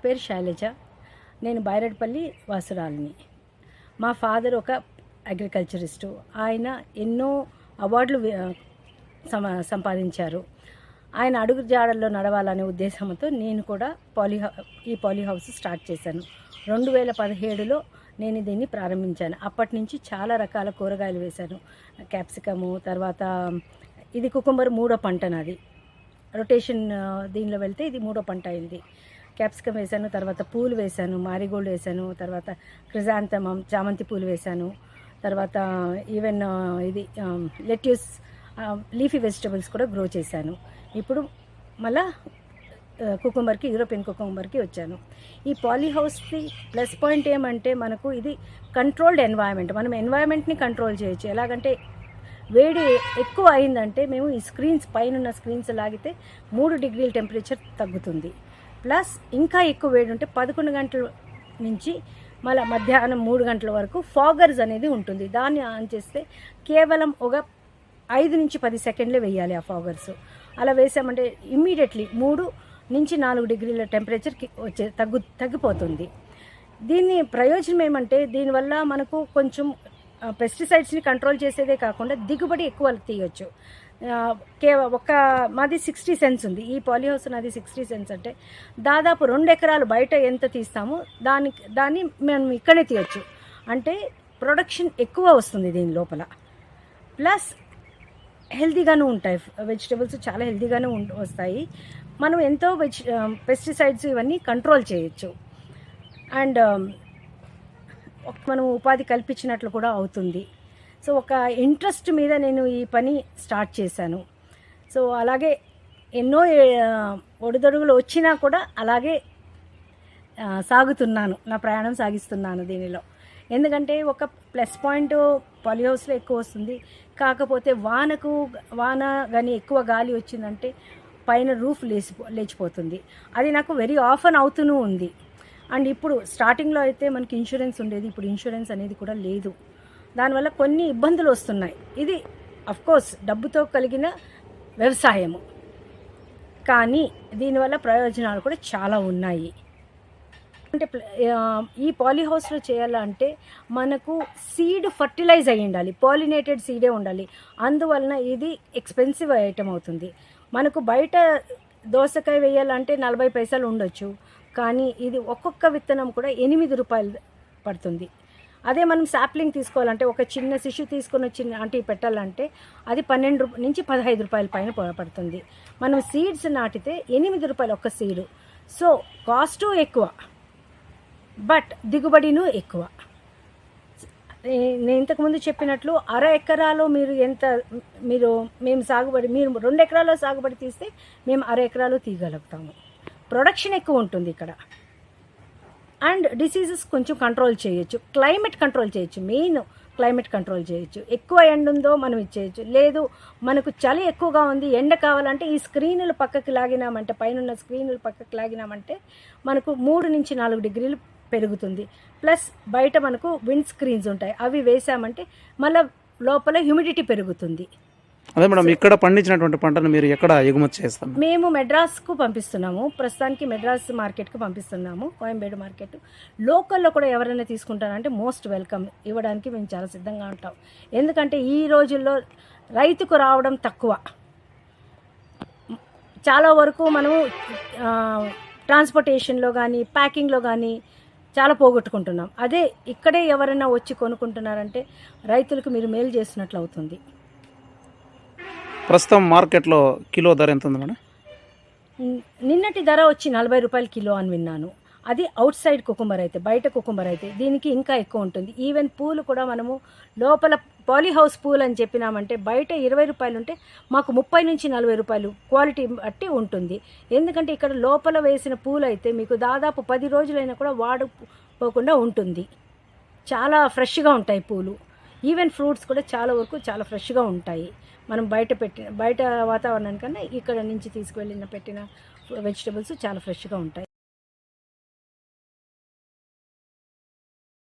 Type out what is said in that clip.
పేరు శైలజ. నేను బైరెడ్పల్లి వాసురాలిని. మా ఫాదర్ ఒక అగ్రికల్చరిస్టు. ఆయన ఎన్నో అవార్డులు సంపాదించారు. ఆయన అడుగు జాడల్లో నడవాలనే ఉద్దేశంతో నేను కూడా ఈ పాలీ హౌస్ స్టార్ట్ చేశాను. 2017లో నేను దీన్ని ప్రారంభించాను. అప్పటి నుంచి చాలా రకాల కూరగాయలు వేశాను. క్యాప్సికము, తర్వాత ఇది కుకుంబర్ 3వ పంట నాది. రొటేషన్ దీనిలో వెళ్తే ఇది 3వ పంట అయింది. క్యాప్సికమ్ వేశాను, తర్వాత పూలు వేశాను, మారిగోల్డ్ వేశాను, తర్వాత క్రిజాంతమం చామంతి పూలు వేశాను, తర్వాత ఈవెన్ ఇది లెట్యూస్ లీఫీ వెజిటబుల్స్ కూడా గ్రో చేశాను. ఇప్పుడు మళ్ళా యూరోపియన్ కుకుంబర్కి వచ్చాను. ఈ పాలీ హౌస్కి ప్లస్ పాయింట్ ఏమంటే మనకు ఇది కంట్రోల్డ్ ఎన్వైరన్మెంట్. మనం ఎన్వైరన్మెంట్ని కంట్రోల్ చేయొచ్చు. ఎలాగంటే వేడి ఎక్కువ అయిందంటే మేము ఈ స్క్రీన్స్ పైన స్క్రీన్స్ లాగితే 3 డిగ్రీల టెంపరేచర్ తగ్గుతుంది. ప్లస్ ఇంకా ఎక్కువ వేడి ఉంటే 11 గంటల నుంచి మళ్ళీ మధ్యాహ్నం 3 గంటల వరకు ఫాగర్స్ అనేది ఉంటుంది. దాన్ని ఆన్ చేస్తే కేవలం ఒక 5 నుంచి 10 సెకండ్లే వేయాలి ఆ ఫాగర్స్. అలా వేసామంటే ఇమ్మీడియట్లీ 3 నుంచి 4 డిగ్రీల టెంపరేచర్కి తగ్గిపోతుంది. దీని ప్రయోజనం ఏమంటే దీనివల్ల మనకు కొంచెం పెస్టిసైడ్స్ని కంట్రోల్ చేసేదే కాకుండా దిగుబడి ఎక్కువ తీయొచ్చు. మాది 60 సెంట్స్ ఉంది. ఈ పాలీ హౌస్ నాది 60 సెంట్స్ అంటే దాదాపు 2 ఎకరాలు బయట ఎంత తీస్తామో దాన్ని మనం ఇక్కడే తీయొచ్చు. అంటే ప్రొడక్షన్ ఎక్కువ వస్తుంది దీని లోపల. ప్లస్ హెల్తీగాను ఉంటాయి వెజిటబుల్స్, చాలా హెల్తీగానే వస్తాయి. మనం ఎంతో పెస్టిసైడ్స్ ఇవన్నీ కంట్రోల్ చేయొచ్చు. అండ్ మనం ఉపాధి కల్పించినట్లు కూడా అవుతుంది. సో ఒక ఇంట్రెస్ట్ మీద నేను ఈ పని స్టార్ట్ చేశాను. సో అలాగే ఎన్నో ఒడిదొడుగులు వచ్చినా కూడా అలాగే సాగుతున్నాను, నా ప్రయాణం సాగిస్తున్నాను దీనిలో. ఎందుకంటే ఒక ప్లస్ పాయింట్ పాలీ హౌస్లో ఎక్కువ వస్తుంది. కాకపోతే వాన కానీ ఎక్కువ గాలి వచ్చిందంటే పైన రూఫ్ లేచిపోతుంది. అది నాకు వెరీ ఆఫన్ అవుతూనే ఉంది. అండ్ ఇప్పుడు స్టార్టింగ్లో అయితే మనకి ఇన్సూరెన్స్ ఉండేది, ఇప్పుడు ఇన్సూరెన్స్ అనేది కూడా లేదు. దానివల్ల కొన్ని ఇబ్బందులు వస్తున్నాయి. ఇది అఫ్కోర్స్ డబ్బుతో కలిగిన వ్యవసాయము, కానీ దీనివల్ల ప్రయోజనాలు కూడా చాలా ఉన్నాయి. అంటే ఈ పాలీ హౌస్లో చేయాలంటే మనకు సీడ్ ఫర్టిలైజ్ అయ్యి ఉండాలి, పాలినేటెడ్ సీడే ఉండాలి. అందువలన ఇది ఎక్స్పెన్సివ్ ఐటమ్ అవుతుంది. మనకు బయట దోసకాయ వేయాలంటే 40 పైసలు ఉండొచ్చు, కానీ ఇది ఒక్కొక్క విత్తనం కూడా 8 రూపాయలు పడుతుంది. అదే మనం శాప్లింగ్ తీసుకోవాలంటే ఒక చిన్న శిశు తీసుకొని వచ్చి పెట్టాలంటే అది 12 నుంచి 15 రూపాయల పైన పడుతుంది. మనం సీడ్స్ నాటితే 8 రూపాయలు ఒక్క సీడు. సో కాస్టు ఎక్కువ, బట్ దిగుబడిను ఎక్కువ. నేను ఇంతకుముందు చెప్పినట్లు 1/2 ఎకరాలో మీరు 2 ఎకరాల్లో సాగుబడి తీస్తే మేము 1/2 ఎకరాలో తీయగలుగుతాము. ప్రొడక్షన్ ఎక్కువ ఉంటుంది ఇక్కడ. అండ్ డిసీజెస్ కొంచెం కంట్రోల్ చేయొచ్చు, క్లైమేట్ కంట్రోల్ చేయొచ్చు. మెయిన్ క్లైమేట్ కంట్రోల్ చేయొచ్చు. ఎక్కువ ఎండ ఉందో మనం ఇచ్చేయచ్చు, లేదు మనకు చలి ఎక్కువగా ఉంది ఎండ కావాలంటే ఈ స్క్రీన్లు పక్కకి లాగినామంటే, పైన స్క్రీన్లు పక్కకి లాగినామంటే మనకు 3 నుంచి 4 డిగ్రీలు పెరుగుతుంది. ప్లస్ బయట మనకు విండ్ స్క్రీన్స్ ఉంటాయి, అవి వేసామంటే మళ్ళీ లోపల హ్యూమిడిటీ పెరుగుతుంది. అదే మేడం, ఇక్కడ పండించినటువంటి పంటను మీరు ఎక్కడ ఎగుమతి చేస్తాము? మేము మెడ్రాస్కు పంపిస్తున్నాము. ప్రస్తుతానికి మెడ్రాస్ మార్కెట్కి పంపిస్తున్నాము, కోయంబేడు మార్కెట్. లోకల్లో కూడా ఎవరైనా తీసుకుంటారంటే మోస్ట్ వెల్కమ్, ఇవ్వడానికి మేము చాలా సిద్ధంగా ఉంటాం. ఎందుకంటే ఈ రోజుల్లో రైతుకు రావడం తక్కువ. చాలా వరకు మనము ట్రాన్స్పోర్టేషన్లో కానీ ప్యాకింగ్లో కానీ చాలా పోగొట్టుకుంటున్నాం. అదే ఇక్కడే ఎవరైనా వచ్చి కొనుక్కుంటున్నారంటే రైతులకు మీరు మేలు చేసినట్లు అవుతుంది. ప్రస్తుతం మార్కెట్లో కిలో ధర ఎంత ఉంది మేడం? నిన్నటి ధర వచ్చి 40 రూపాయలు కిలో అని విన్నాను. అది అవుట్ సైడ్ కుకుంబర్ అయితే, బయట కుకుంబర్ అయితే దీనికి ఇంకా ఎక్కువ ఉంటుంది. ఈవెన్ పూలు కూడా మనము లోపల పాలీ హౌస్ పూలు అని చెప్పినామంటే బయట 20 రూపాయలు ఉంటే మాకు 30 నుంచి 40 రూపాయలు క్వాలిటీ బట్టి ఉంటుంది. ఎందుకంటే ఇక్కడ లోపల వేసిన పూలు అయితే మీకు దాదాపు 10 రోజులైనా కూడా వాడిపోకుండా ఉంటుంది. చాలా ఫ్రెష్గా ఉంటాయి పూలు. ఈవెన్ ఫ్రూట్స్ కూడా చాలా వరకు చాలా ఫ్రెష్గా ఉంటాయి. మనం బయట వాతావరణానికన్నా ఇక్కడ నుంచి తీసుకువెళ్ళిన పెట్టిన వెజిటబుల్స్ చాలా ఫ్రెష్గా ఉంటాయి.